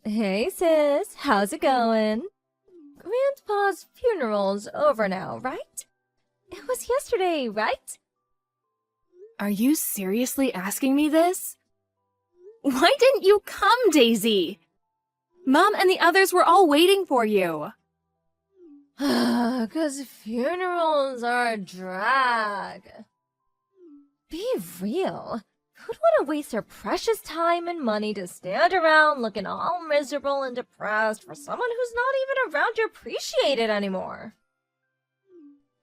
Hey sis, how's it going? Grandpa's funeral's over now, right? It was yesterday, right? Are you seriously asking me this? Why didn't you come, Daisy? Mom and the others were all waiting for you. 'Cause funerals are a drag. Be real. Who'd want to waste their precious time and money to stand around looking all miserable and depressed for someone who's not even around to appreciate it anymore?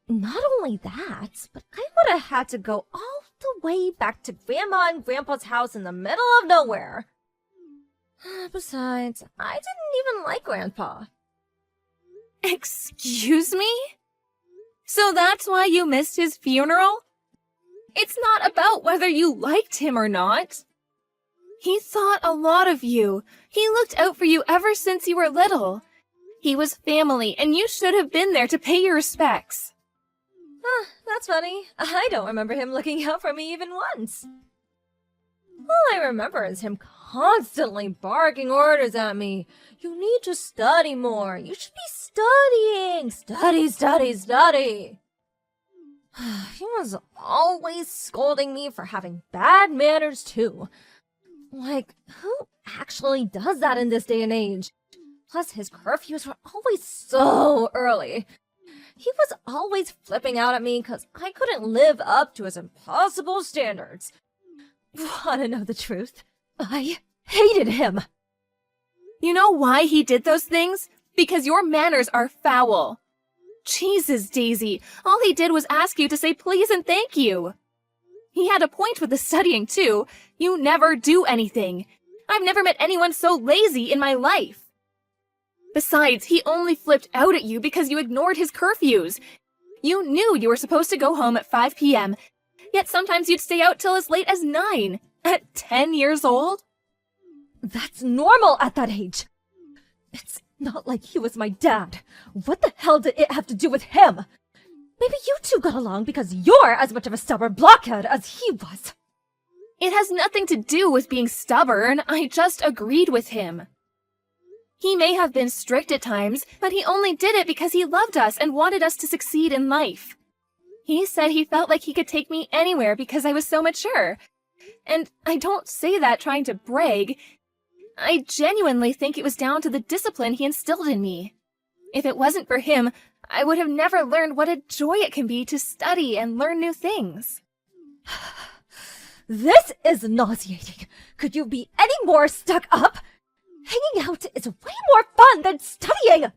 Not only that, but I would have had to go all the way back to Grandma and Grandpa's house in the middle of nowhere. Besides, I didn't even like Grandpa. Excuse me? So that's why you missed his funeral? It's not about whether you liked him or not. He thought a lot of you. He looked out for you ever since you were little. He was family, and you should have been there to pay your respects. That's funny. I don't remember him looking out for me even once. All I remember is him constantly barking orders at me. You need to study more. You should be studying. Study, study, study. He was always scolding me for having bad manners, too. Like, who actually does that in this day and age? Plus, his curfews were always so early. He was always flipping out at me because I couldn't live up to his impossible standards. Want to know the truth? I hated him. You know why he did those things? Because your manners are foul. Jesus, Daisy, all he did was ask you to say please and thank you. He had a point with the studying, too. You never do anything. I've never met anyone so lazy in my life. Besides, he only flipped out at you because you ignored his curfews. You knew you were supposed to go home at 5 p.m., yet sometimes you'd stay out till as late as 9. At 10 years old? That's normal at that age. It's not like he was my dad. What the hell did it have to do with him? Maybe you two got along because you're as much of a stubborn blockhead as he was. It has nothing to do with being stubborn. I just agreed with him. He may have been strict at times, but he only did it because he loved us and wanted us to succeed in life. He said he felt like he could take me anywhere because I was so mature. And I don't say that trying to brag. I genuinely think it was down to the discipline he instilled in me. If it wasn't for him, I would have never learned what a joy it can be to study and learn new things. This is nauseating. Could you be any more stuck up? Hanging out is way more fun than studying!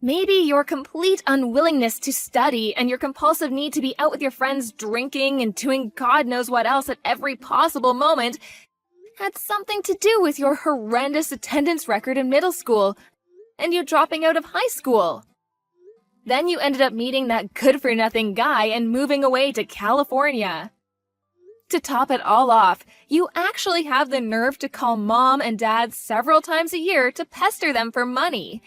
Maybe your complete unwillingness to study and your compulsive need to be out with your friends drinking and doing God knows what else at every possible moment had something to do with your horrendous attendance record in middle school and you dropping out of high school. Then you ended up meeting that good-for-nothing guy and moving away to California. To top it all off, you actually have the nerve to call Mom and Dad several times a year to pester them for money.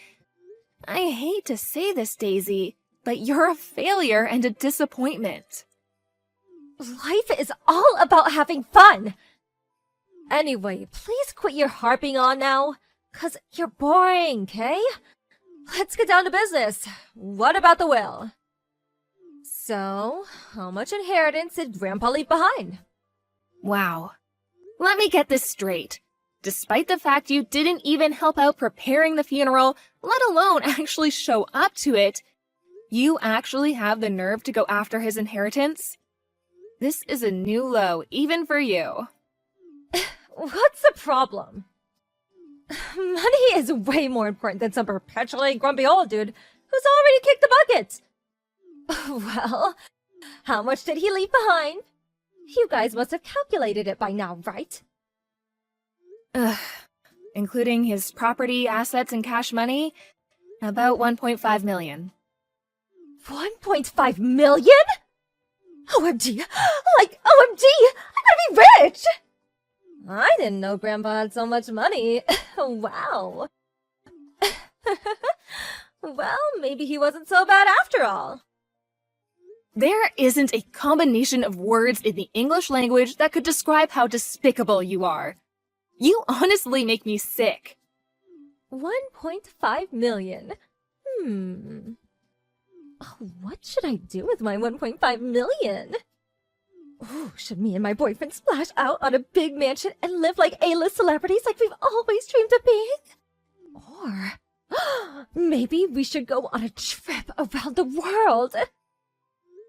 I hate to say this, Daisy, but you're a failure and a disappointment. Life is all about having fun. Anyway, please quit your harping on now, 'cause you're boring, okay? Let's get down to business. What about the will? So, how much inheritance did Grandpa leave behind? Wow. Let me get this straight. Despite the fact you didn't even help out preparing the funeral, let alone actually show up to it, you actually have the nerve to go after his inheritance? This is a new low, even for you. What's the problem? Money is way more important than some perpetually grumpy old dude who's already kicked the bucket. Well, how much did he leave behind? You guys must have calculated it by now, right? Including his property, assets, and cash money, about 1.5 million. 1.5 million? OMG! Like, OMG! I'm gonna be rich! I didn't know Grandpa had so much money. Wow. Well, maybe he wasn't so bad after all. There isn't a combination of words in the English language that could describe how despicable you are. You honestly make me sick. 1.5 million. Oh, what should I do with my 1.5 million? Ooh, should me and my boyfriend splash out on a big mansion and live like A-list celebrities like we've always dreamed of being? Or maybe we should go on a trip around the world.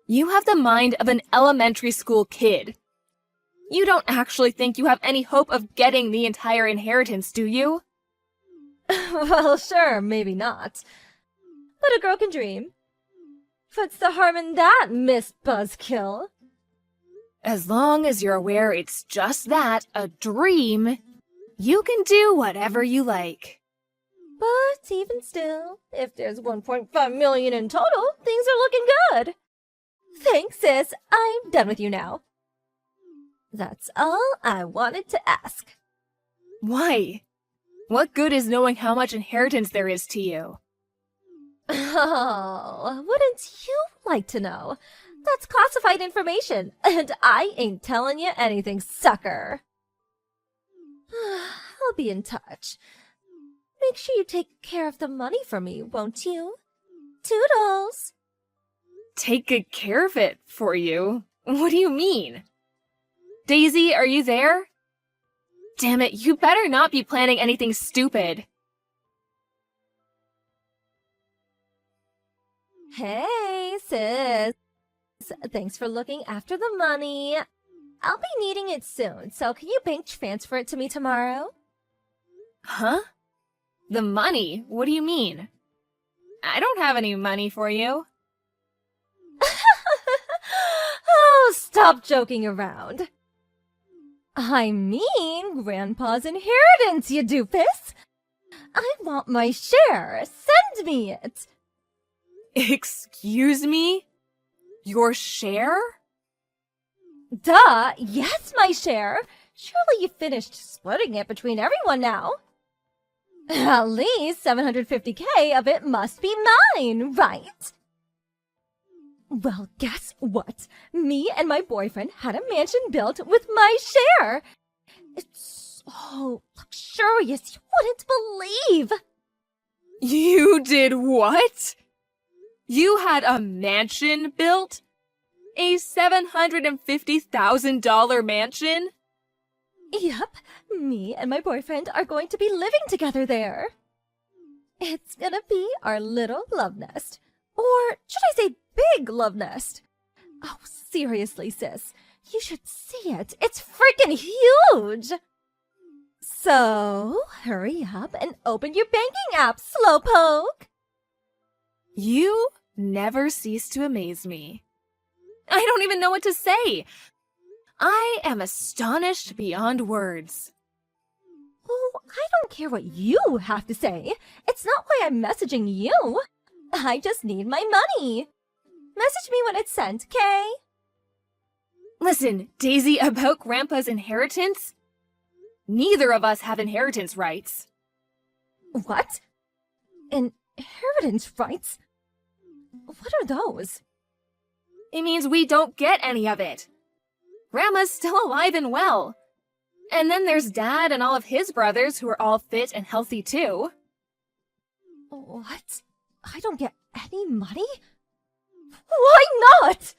You have the mind of an elementary school kid. You don't actually think you have any hope of getting the entire inheritance, do you? Well, sure, maybe not. But a girl can dream. What's the harm in that, Miss Buzzkill? As long as you're aware it's just that, a dream, you can do whatever you like. But even still, if there's 1.5 million in total, things are looking good. Thanks, sis. I'm done with you now. That's all I wanted to ask. Why? What good is knowing how much inheritance there is to you? Oh, wouldn't you like to know? That's classified information, and I ain't telling you anything, sucker. I'll be in touch. Make sure you take care of the money for me, won't you? Toodles! Take good care of it for you? What do you mean? Daisy, are you there? Damn it, you better not be planning anything stupid. Hey, sis. Thanks for looking after the money. I'll be needing it soon, so can you bank transfer it to me tomorrow? Huh? The money? What do you mean? I don't have any money for you. Oh, stop joking around. I mean Grandpa's inheritance, you doofus. I want my share. Send me it. Excuse me? Your share? Duh, yes, my share. Surely you finished splitting it between everyone now. At least 750K of it must be mine, right? Well, guess what? Me and my boyfriend had a mansion built with my share. It's so luxurious you wouldn't believe. You did what? You had a mansion built? A $750,000 mansion? Yep, me and my boyfriend are going to be living together there. It's gonna be our little love nest. Or should I say big love nest? Oh, seriously, sis. You should see it. It's freaking huge! So, hurry up and open your banking app, slowpoke! You never cease to amaze me. I don't even know what to say. I am astonished beyond words. Oh, I don't care what you have to say. It's not why I'm messaging you. I just need my money. Message me when it's sent, okay? Listen, Daisy, about Grandpa's inheritance? Neither of us have inheritance rights. What? Inheritance rights? What are those? It means we don't get any of it. Grandma's still alive and well. And then there's Dad and all of his brothers who are all fit and healthy too. What? I don't get any money? Why not?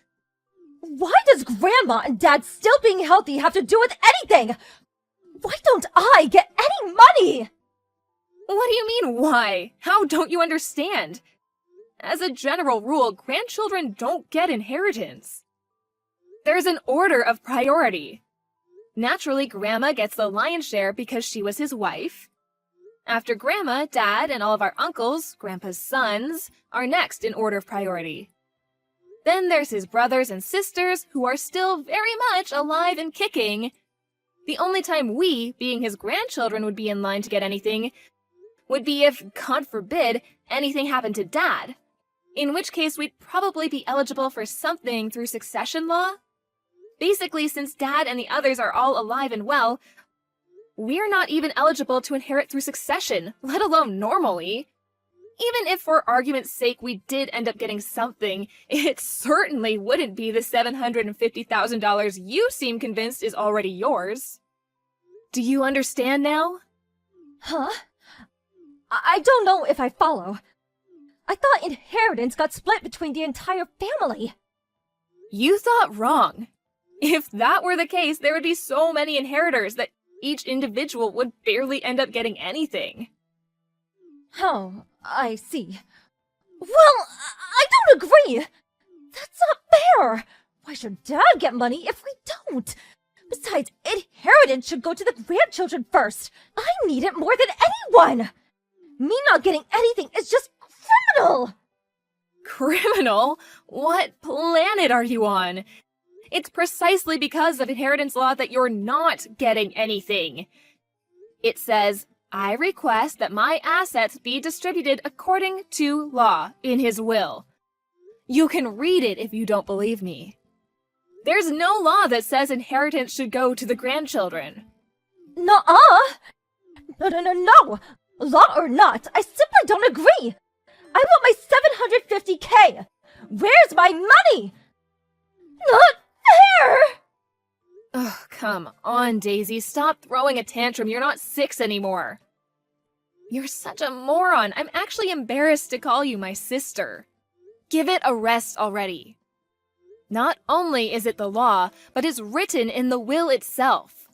Why does Grandma and Dad still being healthy have to do with anything? Why don't I get any money? What do you mean, why? How don't you understand? As a general rule, grandchildren don't get inheritance. There's an order of priority. Naturally, Grandma gets the lion's share because she was his wife. After Grandma, Dad, and all of our uncles, Grandpa's sons, are next in order of priority. Then there's his brothers and sisters, who are still very much alive and kicking. The only time we, being his grandchildren, would be in line to get anything would be if, God forbid, anything happened to Dad. In which case, we'd probably be eligible for something through succession law. Basically, since Dad and the others are all alive and well, we're not even eligible to inherit through succession, let alone normally. Even if for argument's sake we did end up getting something, it certainly wouldn't be the $750,000 you seem convinced is already yours. Do you understand now? Huh? I don't know if I follow. I thought inheritance got split between the entire family. You thought wrong. If that were the case, there would be so many inheritors that each individual would barely end up getting anything. Oh, I see. Well, I don't agree. That's not fair. Why should Dad get money if we don't? Besides, inheritance should go to the grandchildren first. I need it more than anyone. Me not getting anything is just criminal. Criminal? What planet are you on? It's precisely because of inheritance law that you're not getting anything. It says, I request that my assets be distributed according to law in his will. You can read it if you don't believe me. There's no law that says inheritance should go to the grandchildren. Nuh-uh. No. Law or not, I simply don't agree. I want my $750K. Where's my money? Not fair. Oh, come on, Daisy. Stop throwing a tantrum. You're not 6 anymore. You're such a moron. I'm actually embarrassed to call you my sister. Give it a rest already. Not only is it the law, but it's written in the will itself.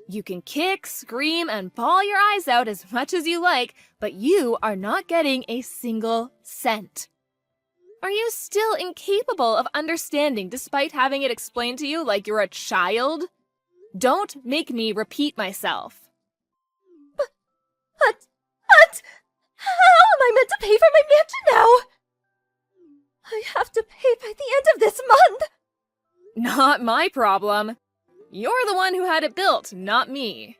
You can kick, scream, and bawl your eyes out as much as you like, but you are not getting a single cent. Are you still incapable of understanding despite having it explained to you like you're a child? Don't make me repeat myself. But, how am I meant to pay for my mansion now? I have to pay by the end of this month. Not my problem. You're the one who had it built, not me.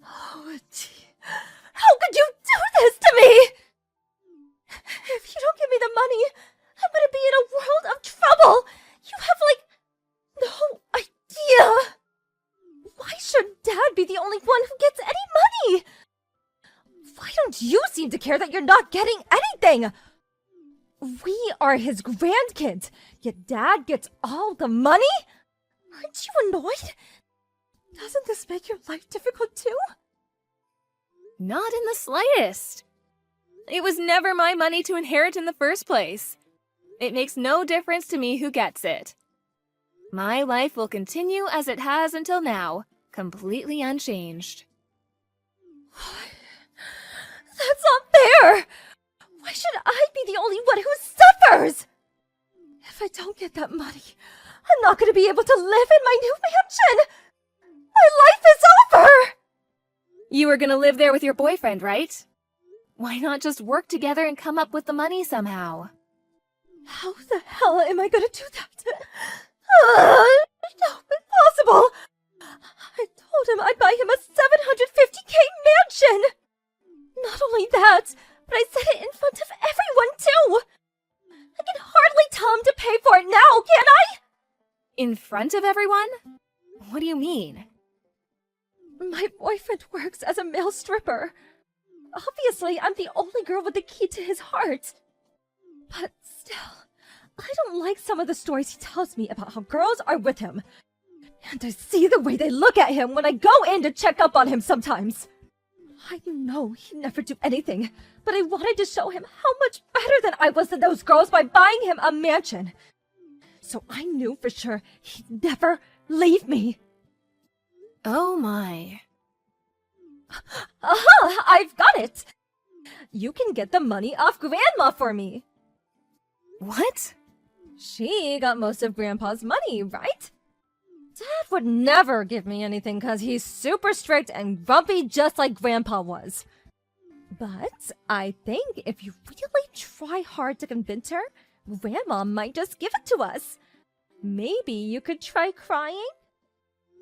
Oh, gee. How could you do this to me? If you don't give me the money, I'm gonna be in a world of trouble. You have, no idea. Why should Dad be the only one who gets any money? Why don't you seem to care that you're not getting anything? We are his grandkids, yet Dad gets all the money? Aren't you annoyed? Doesn't this make your life difficult too? Not in the slightest. It was never my money to inherit in the first place. It makes no difference to me who gets it. My life will continue as it has until now, completely unchanged. That's not fair! Why should I be the only one who suffers? If I don't get that money, I'm not going to be able to live in my new mansion! My life is over! You were gonna live there with your boyfriend, right? Why not just work together and come up with the money somehow? How the hell am I going to do that? No, impossible! I told him I'd buy him a $750K mansion! Not only that, but I said it in front of everyone, too! I can hardly tell him to pay for it now, can I? In front of everyone? What do you mean? My boyfriend works as a male stripper. Obviously, I'm the only girl with the key to his heart. But still, I don't like some of the stories he tells me about how girls are with him. And I see the way they look at him when I go in to check up on him sometimes. I know he'd never do anything, but I wanted to show him how much better than I was than those girls by buying him a mansion. So I knew for sure he'd never leave me. Oh my. Aha! I've got it! You can get the money off Grandma for me. What? She got most of Grandpa's money, right? Dad would never give me anything because he's super strict and grumpy just like Grandpa was. But I think if you really try hard to convince her, Grandma might just give it to us. Maybe you could try crying?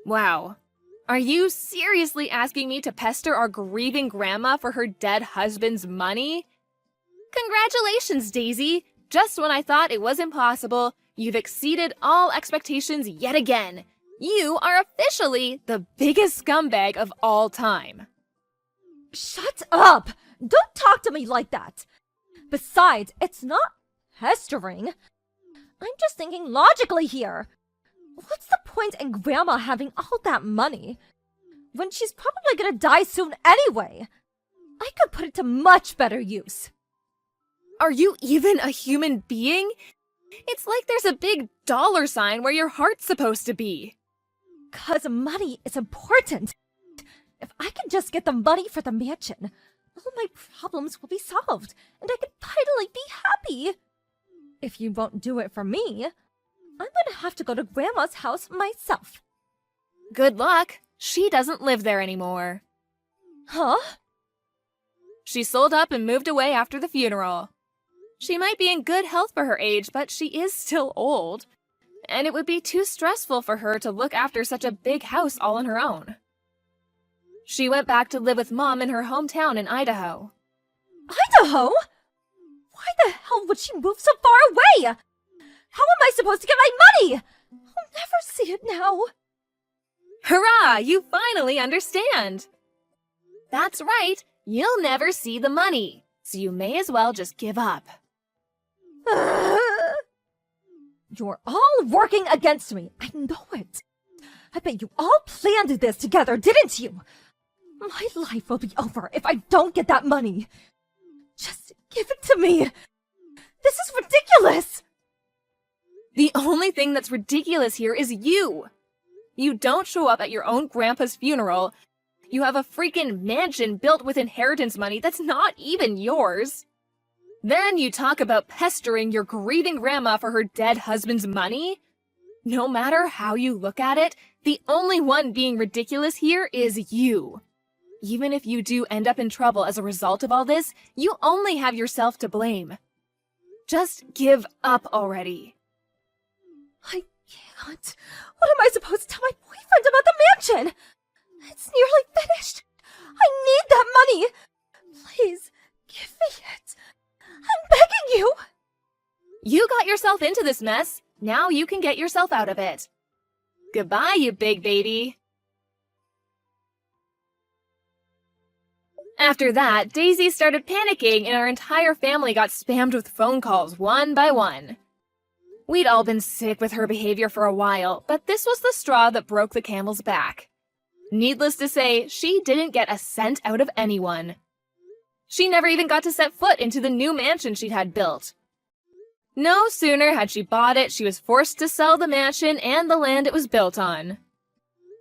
Wow. Are you seriously asking me to pester our grieving grandma for her dead husband's money? Congratulations, Daisy! Just when I thought it was impossible, you've exceeded all expectations yet again. You are officially the biggest scumbag of all time. Shut up! Don't talk to me like that! Besides, it's not pestering. I'm just thinking logically here. What's the point in Grandma having all that money when she's probably gonna die soon anyway? I could put it to much better use. Are you even a human being? It's like there's a big dollar sign where your heart's supposed to be. 'Cause money is important. If I can just get the money for the mansion, all my problems will be solved, and I can finally be happy. If you won't do it for me, I'm gonna have to go to Grandma's house myself. Good luck. She doesn't live there anymore. Huh? She sold up and moved away after the funeral. She might be in good health for her age, but she is still old. And it would be too stressful for her to look after such a big house all on her own. She went back to live with Mom in her hometown in Idaho. Idaho? Why the hell would she move so far away? How am I supposed to get my money? I'll never see it now. Hurrah! You finally understand! That's right, you'll never see the money, so you may as well just give up. You're all working against me. I know it. I bet you all planned this together, didn't you? My life will be over if I don't get that money. Just give it to me. This is ridiculous. The only thing that's ridiculous here is you. You don't show up at your own grandpa's funeral. You have a freaking mansion built with inheritance money that's not even yours. Then you talk about pestering your grieving grandma for her dead husband's money? No matter how you look at it, the only one being ridiculous here is you. Even if you do end up in trouble as a result of all this, you only have yourself to blame. Just give up already. I can't. What am I supposed to tell my boyfriend about the mansion? It's nearly finished. I need that money. Please, give me it. I'm begging you. You got yourself into this mess. Now you can get yourself out of it. Goodbye, you big baby. After that, Daisy started panicking and our entire family got spammed with phone calls one by one. We'd all been sick with her behavior for a while, but this was the straw that broke the camel's back. Needless to say, she didn't get a cent out of anyone. She never even got to set foot into the new mansion she'd had built. No sooner had she bought it, she was forced to sell the mansion and the land it was built on.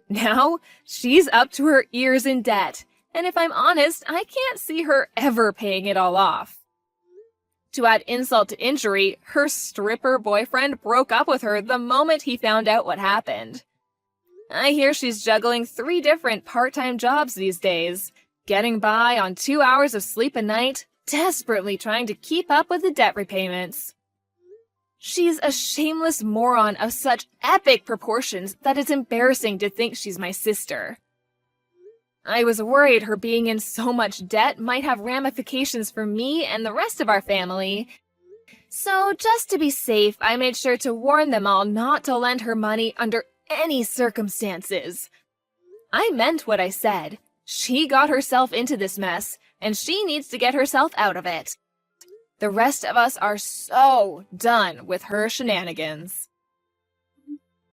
Now, she's up to her ears in debt, and if I'm honest, I can't see her ever paying it all off. To add insult to injury, her stripper boyfriend broke up with her the moment he found out what happened. I hear she's juggling 3 different part-time jobs these days, getting by on 2 hours of sleep a night, desperately trying to keep up with the debt repayments. She's a shameless moron of such epic proportions that it's embarrassing to think she's my sister. I was worried her being in so much debt might have ramifications for me and the rest of our family. So just to be safe, I made sure to warn them all not to lend her money under any circumstances. I meant what I said. She got herself into this mess, and she needs to get herself out of it. The rest of us are so done with her shenanigans.